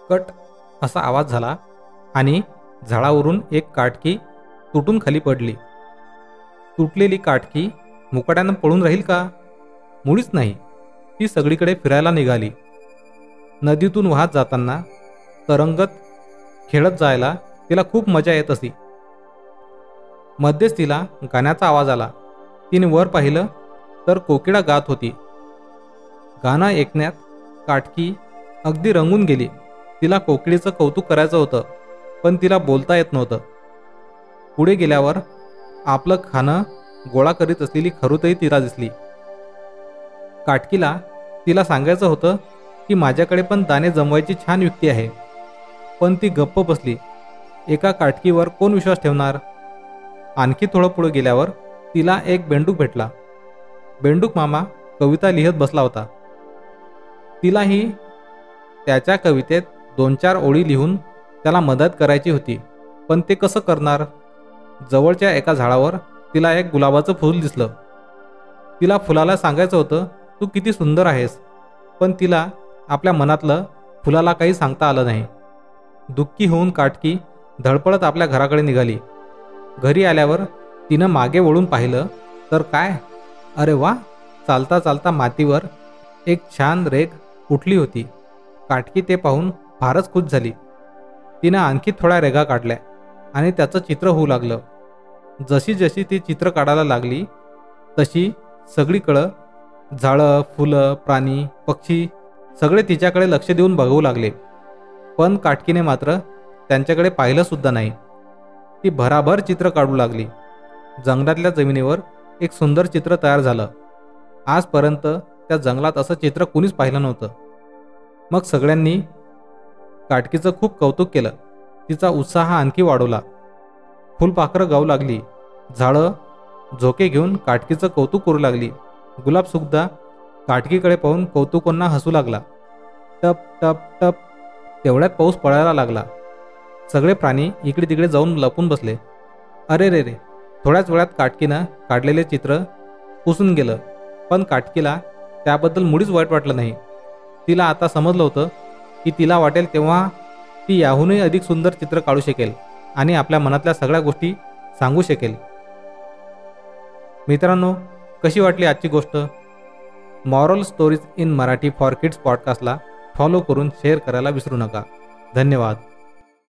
Cut असा आवाज झाला आणि झाडावरून एक काटकी तुटून खाली पडली. तुटलेली काटकी मुकाट्यानं पळून राहील का? मुळीच नाही. ती सगळीकडे फिरायला निघाली. नदीतून वाहत जाताना तरंगत खेळत जायला तिला खूप मजा येत असे. मध्येच तिला गाण्याचा आवाज आला. तिने वर पाहिलं तर कोकिळा गात होती. गाणं ऐकण्यात काटकी अगदी रंगून गेली. तिला कोकिळीचं कौतुक करायचं होतं, पण तिला बोलता येत नव्हतं. पुढे गेल्यावर आपलं खाणं गोळा करीत असलेली खरुतही तिला दिसली. काटकीला तिला सांगायचं होतं की माझ्याकडे पण दाणे जमवायची छान युक्ती आहे, पण ती गप्प बसली. एका काटकीवर कोण विश्वास ठेवणार? आणखी थोडं पुढे गेल्यावर तिला एक बेंडूक भेटला. बेंडूक मामा कविता लिहत बसला होता. तिलाही त्याच्या कवितेत 2-4 ओळी लिहून त्याला मदत करायची होती, पण ते कसं करणार? जवळच्या एका झाडावर तिला एक गुलाबाचं फूल दिसलं. तिला फुलाला सांगायचं होतं, तू किती सुंदर आहेस, पण तिला आपल्या मनातलं फुलाला काही सांगता आलं नाही. दुःखी होऊन काटकी धडपडत आपल्या घराकडे निघाली. घरी आल्यावर तिनं मागे वळून पाहिलं तर काय, अरे वा, चालता चालता मातीवर एक छान रेघ उठली होती. काटकी ते पाहून फारच खुश झाली. तिनं आणखी थोड्या रेघा काढल्या आणि त्याचं चित्र होऊ लागलं. जशी जशी ती चित्र काढायला लागली तशी सगळीकडं झाडं, फुलं, प्राणी, पक्षी सगळे तिच्याकडे लक्ष देऊन बघू लागले. पण काटकीने मात्र त्यांच्याकडे पाहिलं सुद्धा नाही. ती भराभर चित्र काढू लागली. जंगलातल्या जमिनीवर एक सुंदर चित्र तयार झालं. आजपर्यंत त्या जंगलात असं चित्र कुणीच पाहिलं नव्हतं. मग सगळ्यांनी काटकीचं खूप कौतुक केलं. तिचा उत्साह आणखी वाढवला. फुलपाखरं गाऊ लागली. झाडं झोके घेऊन काटकीचं कौतुक करू लागली. गुलाबसुद्धा काटकीकडे पाहून कौतुकांना हसू लागला. टप टप टप तेवढ्यात पाऊस पडायला लागला. सगळे प्राणी इकडे तिकडे जाऊन लपून बसले. अरे रे रे, थोड्याच वेळात काटकीनं काढलेले चित्र पुसून गेलं. पण काटकीला त्याबद्दल मुळीच वाईट वाटलं नाही. तिला आता समजलं होतं की तिला वाटेल तेव्हा ती याहूनही अधिक सुंदर चित्र काढू शकेल आणि आपल्या मनातल्या सगळ्या गोष्टी सांगू शकेल. मित्रांनो, कशी वाटली आजची गोष्ट? Moral stories in Marathi for kids पॉडकास्टला फॉलो करून शेअर करायला विसरू नका. धन्यवाद.